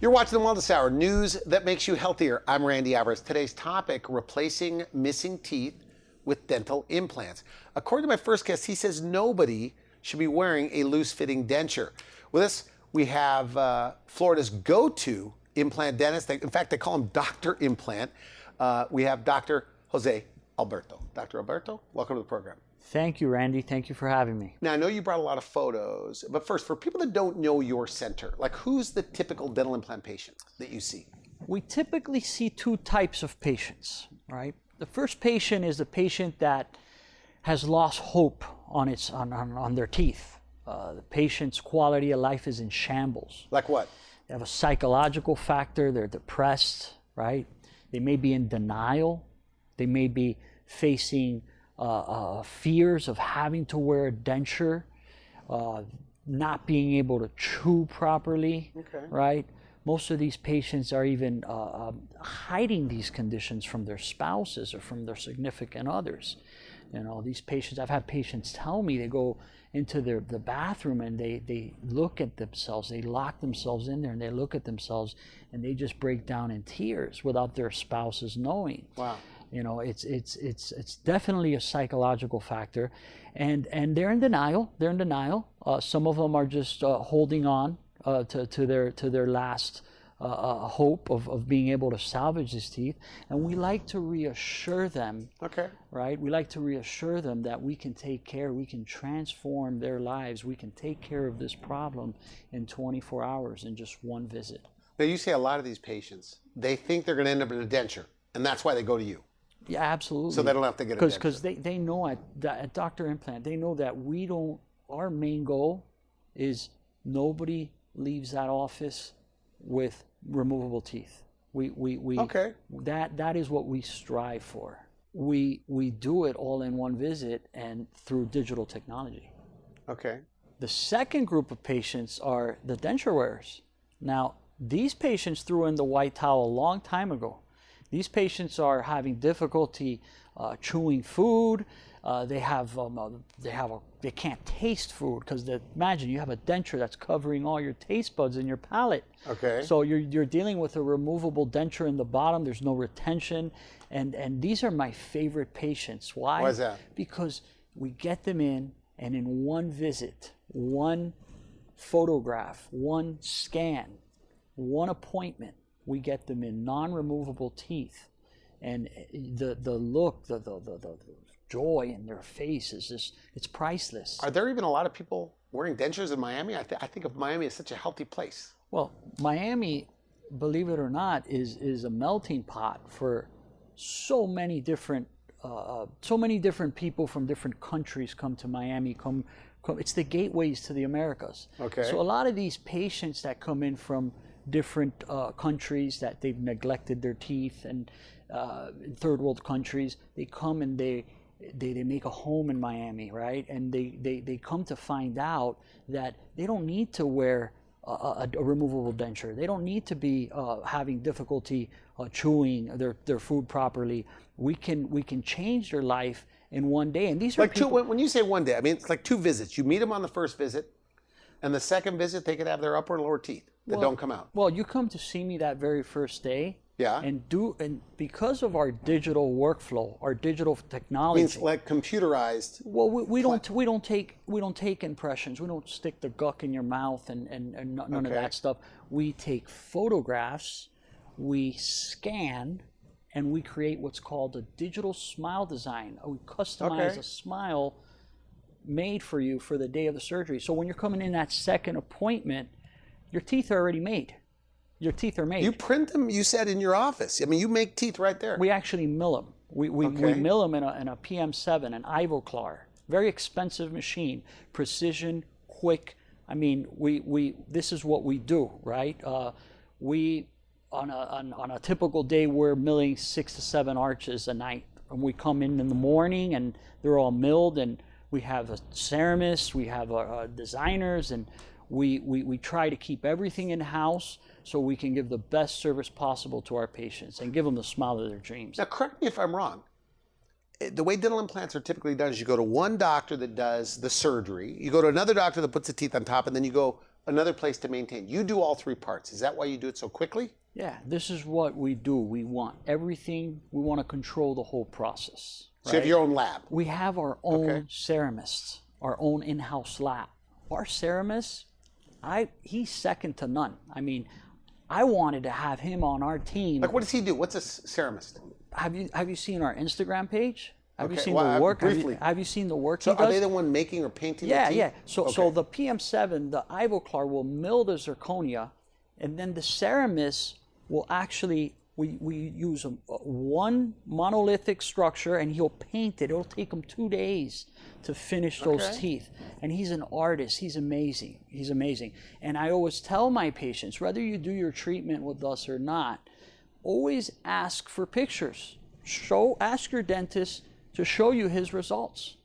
You're watching the Wellness Hour, news that makes you healthier. I'm Randy Alvarez. Today's topic, replacing missing teeth with dental implants. According to my first guest, he says nobody should be wearing a loose-fitting denture. With us, we have Florida's go-to implant dentist. In fact, they call him Dr. Implant. We have Dr. Jose Alberto. Dr. Alberto, welcome to the program. Thank you, Randy. Thank you for having me. Now, I know you brought a lot of photos, but first, for people that don't know your center, like who's the typical dental implant patient that you see? We typically see two types of patients, right? The first patient is the patient that has lost hope on their teeth. The patient's quality of life is in shambles. Like what? They have a psychological factor. They're depressed, right? They may be in denial. They may be facing fears of having to wear a denture, not being able to chew properly, right? Most of these patients are even hiding these conditions from their spouses or from their significant others. You know, these patients, I've had patients tell me they go into the bathroom and they look at themselves, they lock themselves in there and they look at themselves and they just break down in tears without their spouses knowing. Wow. You know, it's definitely a psychological factor, and they're in denial. They're in denial. Some of them are just holding on to their last hope of being able to salvage these teeth, and we like to reassure them. Okay. Right? We like to reassure them that we can take care, we can transform their lives, we can take care of this problem in 24 hours in just one visit. Now, you say a lot of these patients, they think they're going to end up in a denture, and that's why they go to you. Yeah, absolutely. So they don't have to get a denture. Because they know at Dr. Implant, they know that our main goal is nobody leaves that office with removable teeth. Okay. That is what we strive for. We do it all in one visit and through digital technology. Okay. The second group of patients are the denture wearers. Now, these patients threw in the white towel a long time ago. These patients are having difficulty chewing food. They can't taste food because imagine you have a denture that's covering all your taste buds in your palate. Okay. So you're dealing with a removable denture in the bottom. There's no retention, and these are my favorite patients. Why? Why is that? Because we get them in, and in one visit, one photograph, one scan, one appointment, we get them in non-removable teeth, and the look, the joy in their face is just, it's priceless. Are there even a lot of people wearing dentures in Miami? I think of Miami as such a healthy place. Well, Miami, believe it or not, is a melting pot for so many different people from different countries come to Miami. It's the gateways to the Americas. Okay. So a lot of these patients that come in from different countries that they've neglected their teeth, and in third world countries, they come and they make a home in Miami, right? And they come to find out that they don't need to wear a removable denture. They don't need to be having difficulty chewing their food properly. We can change their life in one day. And these are like people, when you say one day, I mean it's like two visits. You meet them on the first visit, and the second visit they could have their upper and lower teeth that don't come out. Well, you come to see me that very first day. Yeah. And because of our digital workflow, our digital technology. Means like computerized. Well, we don't take impressions. We don't stick the gunk in your mouth and none of that stuff. We take photographs, we scan, and we create what's called a digital smile design. We customize a smile made for you for the day of the surgery. So when you're coming in that second appointment, your teeth are already made. Your teeth are made. You print them, you said, in your office. I mean, you make teeth right there. We actually mill them. We mill them in a PM7, an Ivoclar. Very expensive machine. Precision, quick. I mean, this is what we do, right? We, on a typical day, we're milling 6 to 7 arches a night. And we come in the morning, and they're all milled, and we have a aceramist, we have designers, and we try to keep everything in-house so we can give the best service possible to our patients and give them the smile of their dreams. Now, correct me if I'm wrong. The way dental implants are typically done is you go to one doctor that does the surgery, you go to another doctor that puts the teeth on top, and then you go another place to maintain. You do all three parts. Is that why you do it so quickly? Yeah, this is what we do. We want everything. We want to control the whole process. So you have your own lab. We have our own ceramist, our own in-house lab. Our ceramist, he's second to none. I mean, I wanted to have him on our team. Like, what does he do? What's a ceramist? Have you seen our Instagram page? Have you seen well, the work? briefly. Have you seen the work So he does? are they the one making or painting the teeth? Yeah. So the PM7, the Ivoclar will mill the zirconia, and then the ceramist will actually, we use one monolithic structure, and he'll paint it. It'll take him 2 days to finish those teeth. And he's an artist. He's amazing. He's amazing. And I always tell my patients, whether you do your treatment with us or not, always ask for pictures. Ask your dentist to show you his results.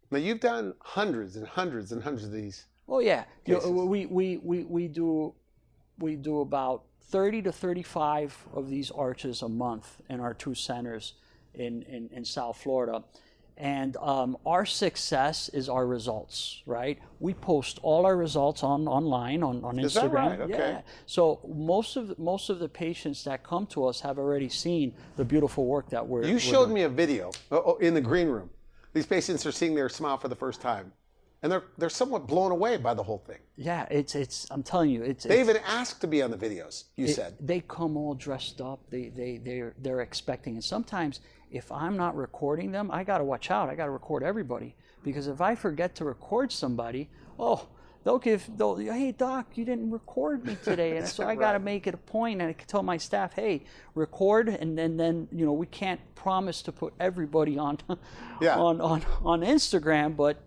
Now, you've done hundreds and hundreds and hundreds of these. Oh yeah, cases. we do about 30 to 35 of these arches a month in our two centers in South Florida. And our success is our results, right? We post all our results online on Instagram. Is that right? Okay. Yeah. So most of the patients that come to us have already seen the beautiful work that we're. You showed me a video in the green room. These patients are seeing their smile for the first time, and they're somewhat blown away by the whole thing. Yeah, it's. I'm telling you, They even asked to be on the videos. You said they come all dressed up. They're expecting, and sometimes if I'm not recording them, I got to watch out. I got to record everybody, because if I forget to record somebody, hey doc, you didn't record me today, and so I got to make it a point, and I can tell my staff, hey, record, and then we can't promise to put everybody on on Instagram, but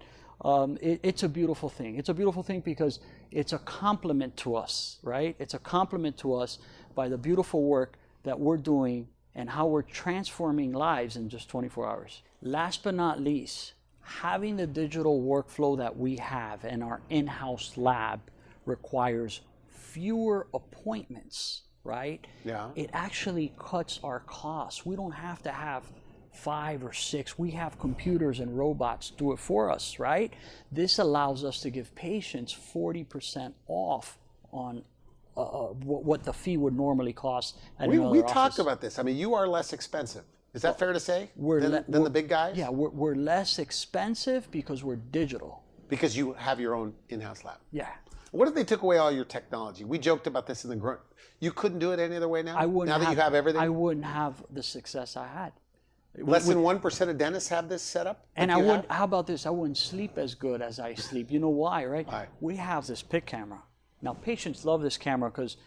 it's a beautiful thing. It's a beautiful thing because it's a compliment to us, right? It's a compliment to us by the beautiful work that we're doing and how we're transforming lives in just 24 hours. Last but not least, having the digital workflow that we have in our in-house lab requires fewer appointments, right? Yeah. It actually cuts our costs. We don't have to have 5 or 6. We have computers and robots do it for us, right? This allows us to give patients 40% off on what the fee would normally cost at another we office. talked about this. I mean, you are less expensive. Is that fair to say than the big guys? Yeah, we're less expensive because we're digital. Because you have your own in-house lab. Yeah. What if they took away all your technology? We joked about this in the group. You couldn't do it any other way now? Now that you have everything? I wouldn't have the success I had. Less than 1% of dentists have this set up? And how about this? I wouldn't sleep as good as I sleep. You know why, right? Why? We have this PIC camera. Now, patients love this camera because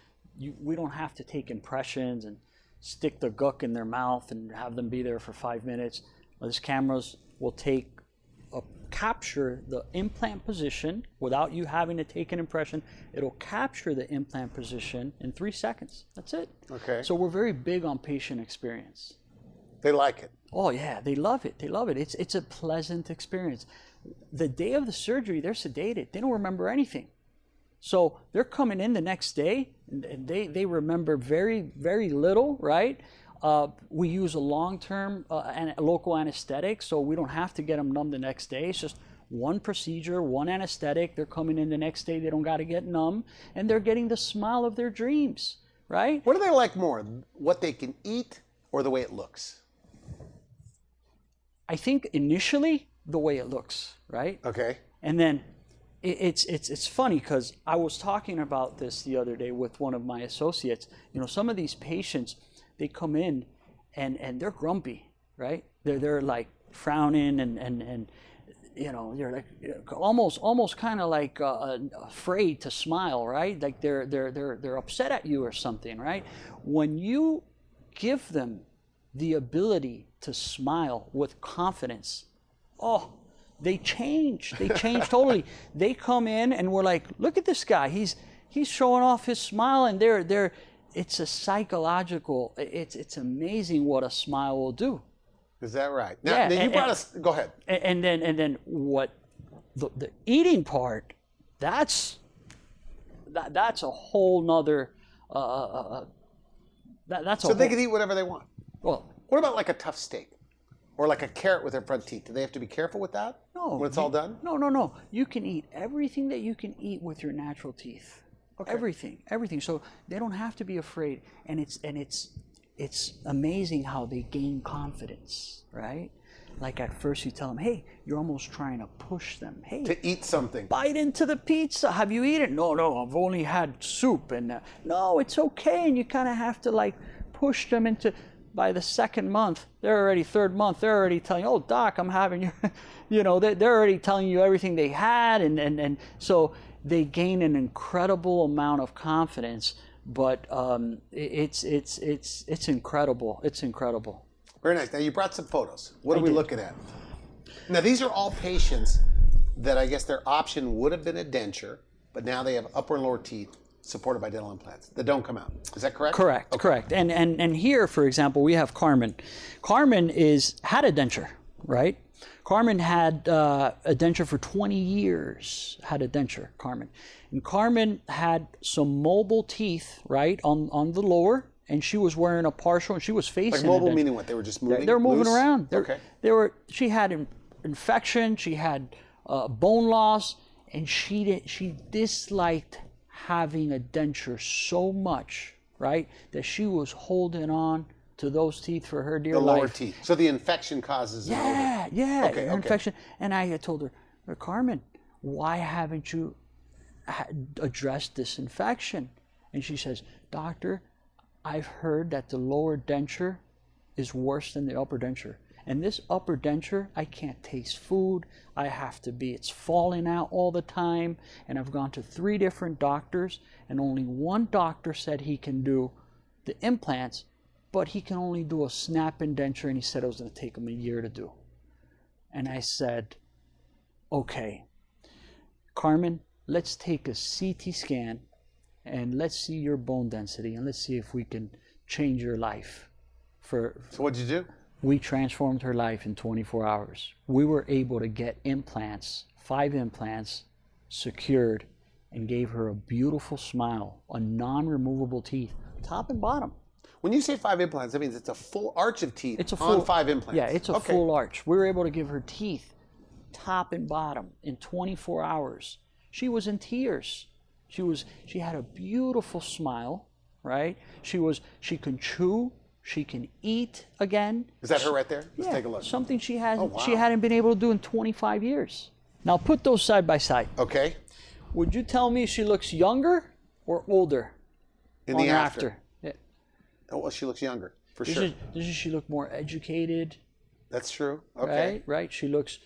we don't have to take impressions and stick the gunk in their mouth and have them be there for 5 minutes. These cameras will capture the implant position without you having to take an impression. It'll capture the implant position in 3 seconds. That's it. Okay. So we're very big on patient experience. They like it. Oh yeah, they love it. They love it. It's a pleasant experience. The day of the surgery, they're sedated. They don't remember anything. So they're coming in the next day, and they remember very, very little, right? We use a long-term local anesthetic, so we don't have to get them numb the next day. It's just one procedure, one anesthetic. They're coming in the next day. They don't got to get numb, and they're getting the smile of their dreams, right? What do they like more, what they can eat or the way it looks? I think initially the way it looks, right? Okay. And then it's funny because I was talking about this the other day with one of my associates. Some of these patients, they come in and they're grumpy, right? They're like frowning and they're like almost kind of like afraid to smile, right? Like they're upset at you or something, right? When you give them the ability to smile with confidence, they change. They change totally. They come in and we're like, look at this guy. He's showing off his smile, and it's a psychological. It's amazing what a smile will do. Is that right? Now you brought us. Go ahead. And then what? The eating part. That's a whole nother. That's so they can eat whatever they want. Well, what about like a tough steak? Or like a carrot with their front teeth. Do they have to be careful with that? No. When it's all done? No. You can eat everything that you can eat with your natural teeth. Okay. Everything. So they don't have to be afraid. And it's amazing how they gain confidence, right? Like at first you tell them, hey, you're almost trying to push them. Hey, to eat something. Bite into the pizza. Have you eaten? No, I've only had soup. And no, it's okay. And you kind of have to like push them into. By the second month, third month, they're already telling you, oh, doc, I'm having you, they're already telling you everything they had. And so they gain an incredible amount of confidence, but it's incredible. It's incredible. Very nice. Now you brought some photos. What are we looking at? Now these are all patients that I guess their option would have been a denture, but now they have upper and lower teeth supported by dental implants that don't come out. Is that correct? Correct, okay. Correct. And here, for example, we have Carmen. Carmen had a denture, right? Carmen had a denture for 20 years, had a denture, Carmen. And Carmen had some mobile teeth, right, on the lower, and she was wearing a partial, and she was facing. Like mobile meaning what? They were just moving? They were moving around. Okay. She had infection, she had bone loss, and she disliked having a denture so much, right, that she was holding on to those teeth for her dear life. The lower teeth. So the infection causes okay. Infection. And I told her, Carmen, why haven't you addressed this infection? And she says, doctor, I've heard that the lower denture is worse than the upper denture. And this upper denture, I can't taste food. It's falling out all the time. And I've gone to 3 different doctors, and only one doctor said he can do the implants, but he can only do a snap-in denture, and he said it was going to take him a year to do. And I said, okay, Carmen, let's take a CT scan, and let's see your bone density, and let's see if we can change your life. So what'd you do? We transformed her life in 24 hours. We were able to get implants, 5 implants, secured, and gave her a beautiful smile, a non-removable teeth, top and bottom. When you say 5 implants, that means it's a full arch of teeth on 5 implants. Yeah, it's a full arch. We were able to give her teeth, top and bottom, in 24 hours. She was in tears. She had a beautiful smile, right? She can chew. She can eat again. Is that her right there? Let's take a look. Something she hadn't been able to do in 25 years. Now put those side by side. Okay. Would you tell me she looks younger or older? In the after. Yeah. Oh, well, she looks younger, for sure. Doesn't she look more educated? That's true. Okay. Right. She looks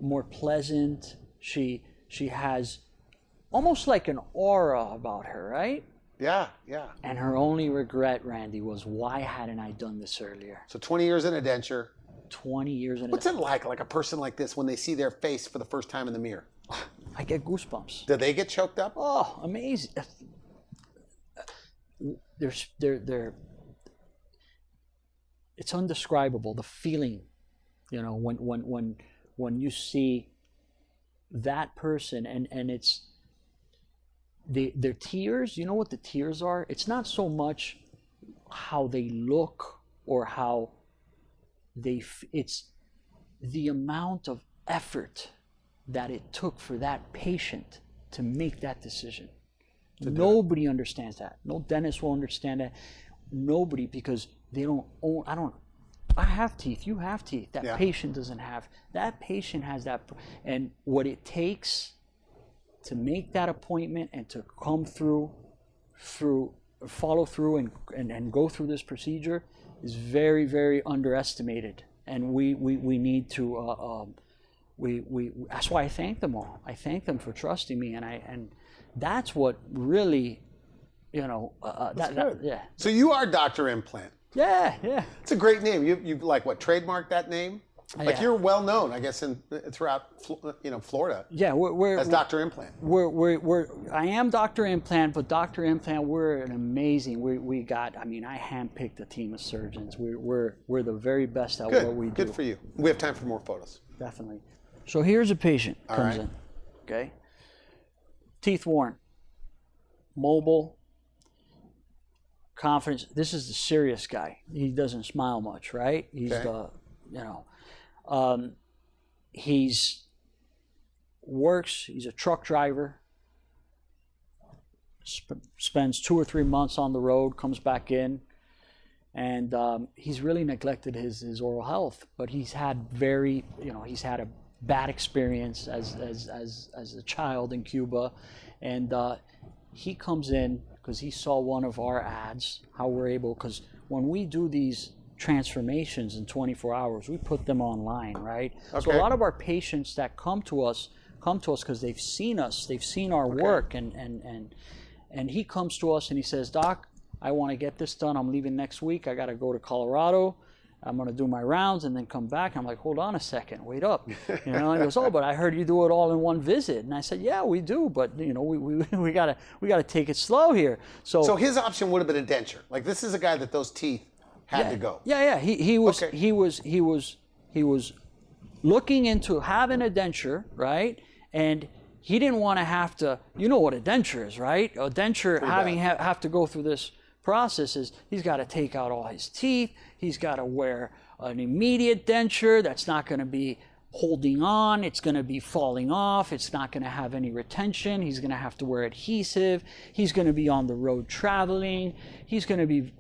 more pleasant. She has almost like an aura about her, right? Yeah. And her only regret, Randy, was why hadn't I done this earlier? So 20 years in a denture. 20 years in a denture. What's it like a person like this when they see their face for the first time in the mirror? I get goosebumps. Do they get choked up? Oh, amazing. It's undescribable, the feeling, when you see that person and it's their tears. You know what the tears are? It's not so much how they look or how it's the amount of effort that it took for that patient to make that decision. Nobody understands that. No dentist will understand that. Nobody, because they don't own. I have teeth. You have teeth. That patient doesn't have. That patient has that, and what it takes to make that appointment and to come follow through and go through this procedure is very, very underestimated. And we need to. That's why I thank them all. I thank them for trusting me, and that's what really, yeah. So you are Dr. Implant. Yeah. It's a great name. You trademarked that name? Like you're well known, I guess, throughout Florida. Yeah, we're as Dr. Implant. I am Dr. Implant, but Dr. Implant, we're an amazing. We got. I handpicked a team of surgeons. We're the very best at what we do. Good for you. We have time for more photos. Definitely. So here's a patient comes in. Okay. Teeth worn. Mobile. Confidence. This is the serious guy. He doesn't smile much, right? He's the you know. He's a truck driver, spends 2 or 3 months on the road, comes back in, and he's really neglected his oral health. But he's had he's had a bad experience as a child in Cuba, and he comes in because he saw one of our ads, how we're able, because when we do these transformations in 24 hours, we put them online, right? Okay. So a lot of our patients that come to us because they've seen us, they've seen our work, and he comes to us and he says, Doc, I want to get this done. I'm leaving next week. I got to go to Colorado. I'm going to do my rounds and then come back. I'm like, hold on a second, wait up. And he goes, oh, but I heard you do it all in one visit. And I said, yeah, we do, but we got to take it slow here. So his option would have been a denture. Like, this is a guy that those teeth had to go. Yeah. He was looking into having a denture, right? And he didn't want to have to, you know what a denture is, right? A denture have to go through this process is he's got to take out all his teeth. He's got to wear an immediate denture that's not going to be holding on. It's going to be falling off. It's not going to have any retention. He's going to have to wear adhesive. He's going to be on the road traveling. He's going to be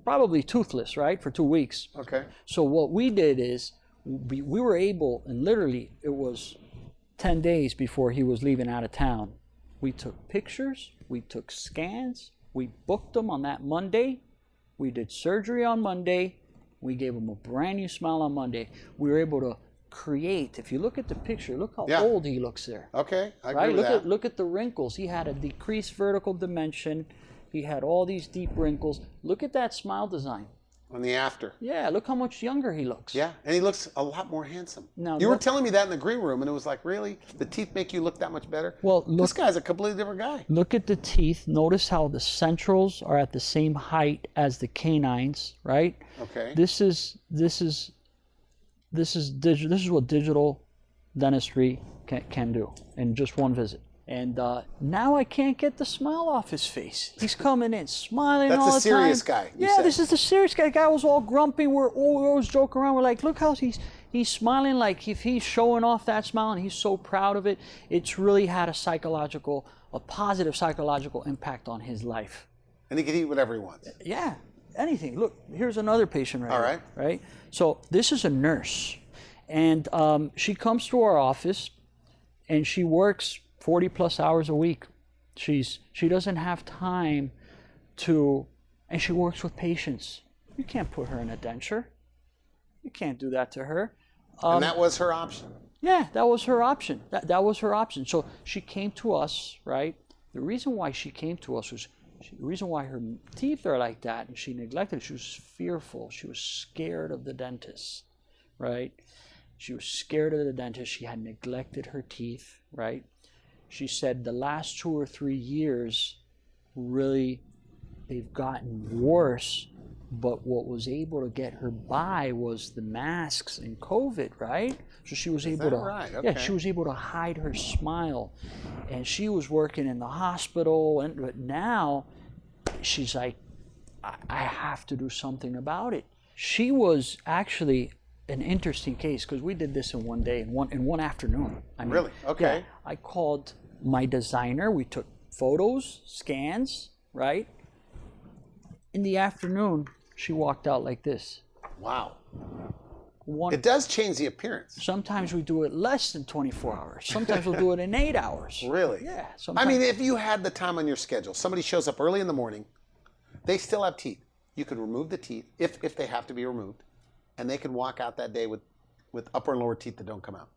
probably toothless, right, for 2 weeks. Okay. So what we did is we were able, and literally it was 10 days before he was leaving out of town. We took pictures. We took scans. We booked him on that Monday. We did surgery on Monday. We gave him a brand new smile on Monday. We were able to create, if you look at the picture, look how old he looks there. Okay, I agree with that. Look at the wrinkles. He had a decreased vertical dimension. He had all these deep wrinkles. Look at that smile design. On the after. Yeah, look how much younger he looks. Yeah, and he looks a lot more handsome. Now, you were telling me that in the green room, and it was like, really? The teeth make you look that much better? Well, this guy's a completely different guy. Look at the teeth. Notice how the centrals are at the same height as the canines, right? Okay. This is what digital dentistry can do in just one visit. And now I can't get the smile off his face. He's coming in smiling all the time. That's a serious guy. Yeah, this is the serious guy. The guy was all grumpy. We always joke around. We're like, look how he's smiling, like if he's showing off that smile and he's so proud of it. It's really had a positive psychological impact on his life. And he can eat whatever he wants. Yeah, anything. Look, here's another patient right All here, right? So this is a nurse, and she comes to our office, and she works 40 plus hours a week. She doesn't have time and she works with patients. You can't put her in a denture. You can't do that to her. And that was her option. Yeah, that was her option. That was her option. So she came to us, right? The reason why she came to us was the reason why her teeth are like that, and she neglected it. She was fearful. She was scared of the dentist, right? She was scared of the dentist. She had neglected her teeth, right? She said the last 2 or 3 years, really, they've gotten worse. But what was able to get her by was the masks and COVID, right? So she was able to, right? Okay. Yeah, she was able to hide her smile, and she was working in the hospital. But now, she's like, I have to do something about it. She was actually an interesting case because we did this in one day, in one afternoon. I mean, really? Okay. Yeah, I called my designer. We took photos, scans, right? In the afternoon, she walked out like this. Wow. It does change the appearance. Sometimes we do it less than 24 hours. Sometimes we'll do it in 8 hours. Really? Yeah. I mean, if you had the time on your schedule, somebody shows up early in the morning, they still have teeth. You could remove the teeth if they have to be removed, and they can walk out that day with upper and lower teeth that don't come out.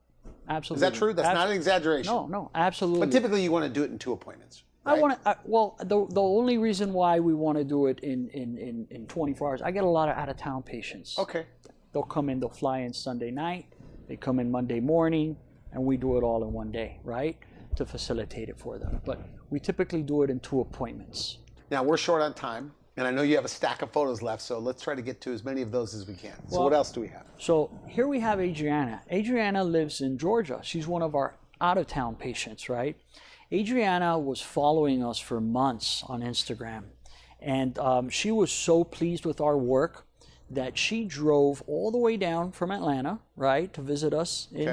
Absolutely. Is that true? That's not an exaggeration. No, absolutely. But typically you want to do it in 2 appointments. Right? The only reason why we want to do it in 24 hours, I get a lot of out-of-town patients. Okay. They'll come in, they'll fly in Sunday night, they come in Monday morning, and we do it all in one day, right? To facilitate it for them. But we typically do it in 2 appointments. Now, we're short on time, and I know you have a stack of photos left, so let's try to get to as many of those as we can. So what else do we have? So here we have Adriana. Adriana lives in Georgia. She's one of our out-of-town patients, right? Adriana was following us for months on Instagram, and she was so pleased with our work that she drove all the way down from Atlanta, right, to visit us in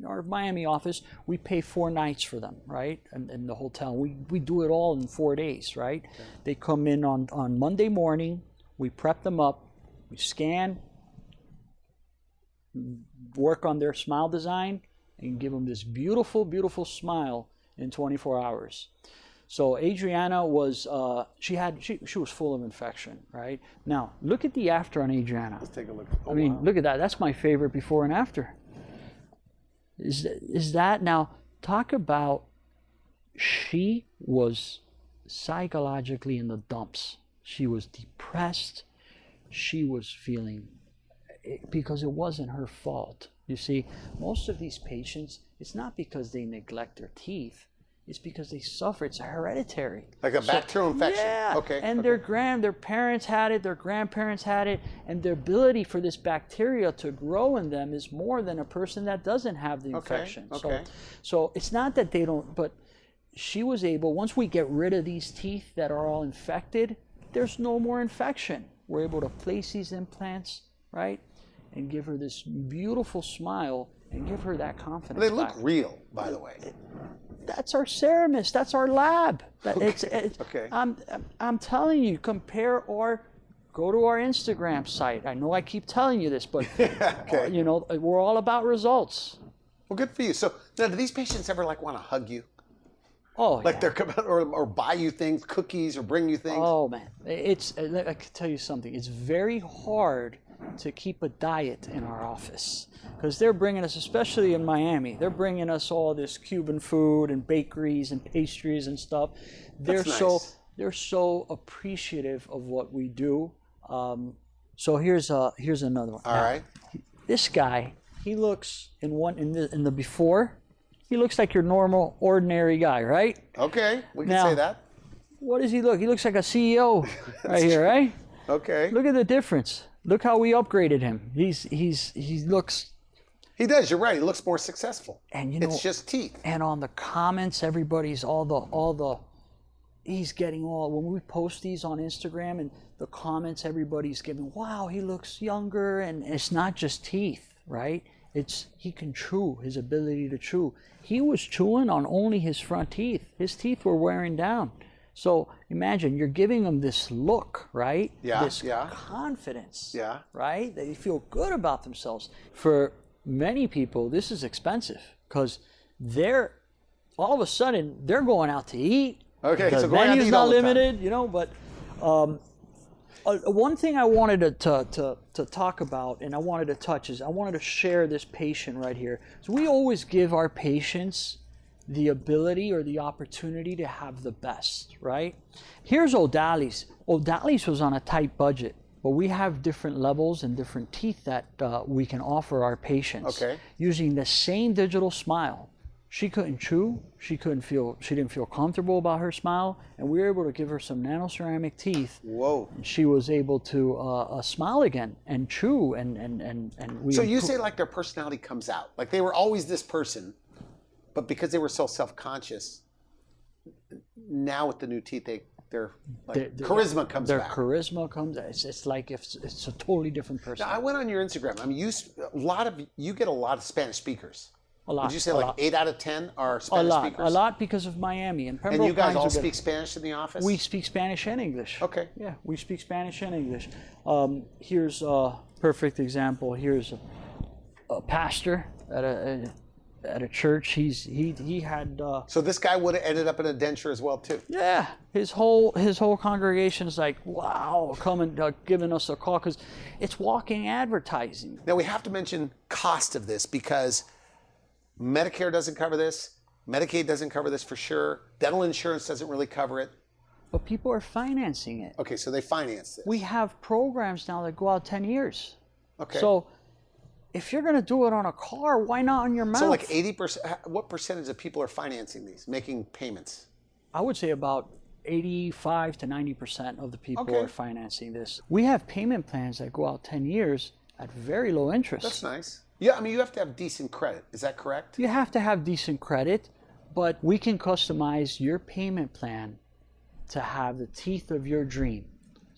our Miami office. We pay 4 nights for them, right, in the hotel. We do it all in 4 days, right? Okay. They come in on Monday morning. We prep them up. We scan, work on their smile design, and give them this beautiful, beautiful smile in 24 hours. So Adriana was, she was full of infection, right? Now, look at the after on Adriana. Let's take a look. Oh, I mean, wow. look at that. That's my favorite before and after. Is that, now, talk about, she was psychologically in the dumps. She was depressed. She was feeling, because it wasn't her fault. You see, most of these patients, it's not because they neglect their teeth. It's because they suffer. It's hereditary. Like a bacterial infection. Yeah. Okay. And okay. their parents had it, their grandparents had it, and the ability for this bacteria to grow in them is more than a person that doesn't have the infection. Okay. So it's not that they don't, but she was able, once we get rid of these teeth that are all infected, there's no more infection. We're able to place these implants, right, and give her this beautiful smile and give her that confidence. They look real, by the way. That's our ceramist. That's our lab. Okay. I'm telling you, compare or go to our Instagram site. I know I keep telling you this, but okay. You know, we're all about results. Well, good for you. So now, do these patients ever like want to hug you? Oh, like yeah. they're coming or buy you things, cookies, or bring you things? Oh man, I can tell you something. It's very hard to keep a diet in our office because they're bringing us, especially in Miami, they're bringing us all this Cuban food and bakeries and pastries and stuff. They're so appreciative of what we do. So here's another one. All right. This guy, he looks in the before, he looks like your normal, ordinary guy, right? Okay, we can Now, say that. What does he look? He looks like a CEO right here, right? Okay. Look at the difference. Look how we upgraded him. He looks. He does. You're right. He looks more successful. And you know, it's just teeth. And on the comments, everybody's he's getting all, when we post these on Instagram and the comments, everybody's giving, wow, he looks younger, and it's not just teeth, right? He can chew, his ability to chew. He was chewing on only his front teeth. His teeth were wearing down. So imagine you're giving them this look, right? Yeah, this confidence, yeah, right? They feel good about themselves. For many people, this is expensive because all of a sudden they're going out to eat. Okay, the so going out to menu's eat not all the time. limited, you know. But one thing I wanted to talk about, and I wanted to touch, is I wanted to share this patient right here. So we always give our patients the ability or the opportunity to have the best, right? Here's O'Dalley's. O'Dalley's was on a tight budget, but we have different levels and different teeth that we can offer our patients using the same digital smile. She couldn't chew, she didn't feel comfortable about her smile, and we were able to give her some nanoceramic teeth. Whoa. And she was able to smile again and chew and we. So you say like their personality comes out, like they were always this person, but because they were so self-conscious, now with the new teeth, their charisma comes back. Their charisma comes. It's like it's a totally different person. Now, I went on your Instagram. I mean, you get a lot of Spanish speakers. A lot. Would you say like 8 out of 10 are Spanish speakers? A lot because of Miami and Pembroke. And you guys Pines all speak Spanish in the office? We speak Spanish and English. Okay. Yeah, we speak Spanish and English. Here's a perfect example. Here's a pastor at a church. He had. So this guy would have ended up in a denture as well too. Yeah, his whole congregation's like, wow, coming giving us a call because it's walking advertising. Now we have to mention cost of this because Medicare doesn't cover this, Medicaid doesn't cover this for sure, dental insurance doesn't really cover it. But people are financing it. Okay, so they finance this. We have programs now that go out 10 years. Okay. So if you're going to do it on a car, why not on your mouth? So like 80%, what percentage of people are financing these, making payments? I would say about 85 to 90% of the people are financing this. We have payment plans that go out 10 years at very low interest. That's nice. Yeah, I mean, you have to have decent credit. Is that correct? You have to have decent credit, but we can customize your payment plan to have the teeth of your dream.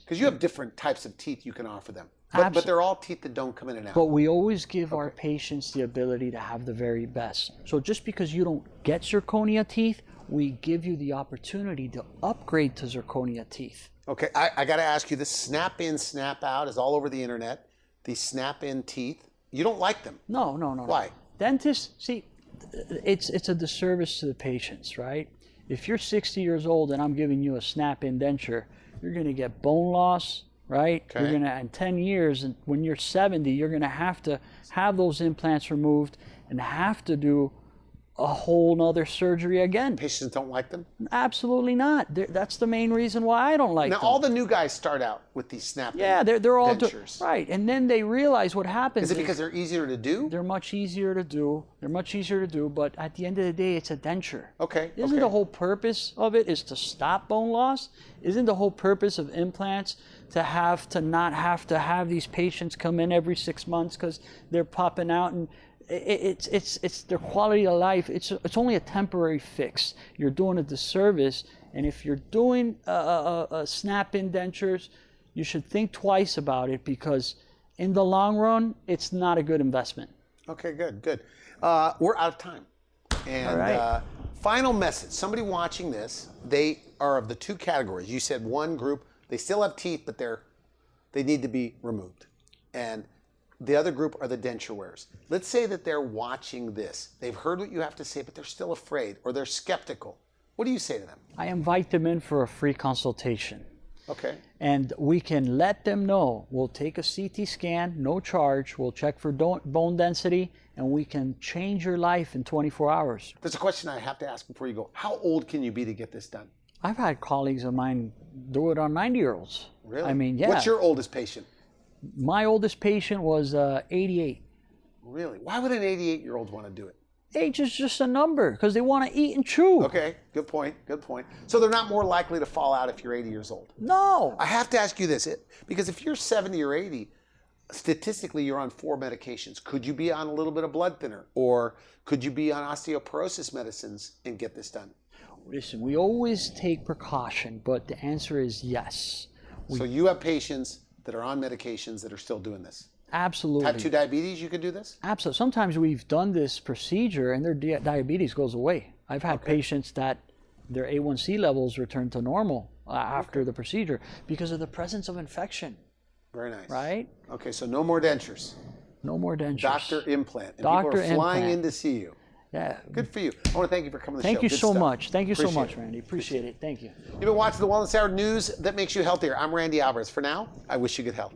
Because you have different types of teeth you can offer them. But they're all teeth that don't come in and out. But we always give our patients the ability to have the very best. So just because you don't get zirconia teeth, we give you the opportunity to upgrade to zirconia teeth. Okay, I got to ask you, this snap in, snap out is all over the internet. These snap in teeth, you don't like them. No. Why? Dentists, see, it's a disservice to the patients, right? If you're 60 years old and I'm giving you a snap-in denture, you're going to get bone loss, right? Okay. You're going to, in 10 years, and when you're 70, you're going to have those implants removed and have to do a whole nother surgery again. Patients don't like them? Absolutely not. That's the main reason why I don't like them. Now, all the new guys start out with these snap-in they're all dentures. right, and then they realize what happens. Is it because they're easier to do? They're much easier to do. But at the end of the day, it's a denture. Okay. Isn't the whole purpose of it is to stop bone loss? Isn't the whole purpose of implants to not have to have these patients come in every 6 months because they're popping out, and it's their quality of life. It's only a temporary fix. You're doing a disservice, and if you're doing snap-in dentures, you should think twice about it, because in the long run, it's not a good investment. Okay, good. We're out of time. And all right. Final message. Somebody watching this, they are of the two categories. You said one group, they still have teeth, but they need to be removed. And the other group are the denture wearers. Let's say that they're watching this. They've heard what you have to say, but they're still afraid or they're skeptical. What do you say to them? I invite them in for a free consultation. Okay. And we can let them know. We'll take a CT scan, no charge. We'll check for bone density, and we can change your life in 24 hours. There's a question I have to ask before you go. How old can you be to get this done? I've had colleagues of mine do it on 90-year-olds. Really? I mean, yeah. What's your oldest patient? My oldest patient was 88. Really? Why would an 88-year-old want to do it? Age is just a number, because they want to eat and chew. Okay, good point. So they're not more likely to fall out if you're 80 years old? No. I have to ask you this, because if you're 70 or 80, statistically you're on 4 medications. Could you be on a little bit of blood thinner? Or could you be on osteoporosis medicines and get this done? Listen, we always take precaution, but the answer is yes. So you have patients that are on medications that are still doing this? Absolutely. Type 2 diabetes, you could do this? Absolutely. Sometimes we've done this procedure and their diabetes goes away. I've had patients that their A1C levels return to normal after the procedure because of the presence of infection. Very nice. Right? Okay, so no more dentures. No more dentures. Dr. Implant. And Dr. people are flying Implant. in to see you. Yeah. Good for you. I want to thank you for coming to the show. Thank you Good so stuff. much. Thank you so Appreciate much, it. Randy. Appreciate it. Thank you. You've been watching the Wellness Hour news that makes you healthier. I'm Randy Alvarez. For now, I wish you good health.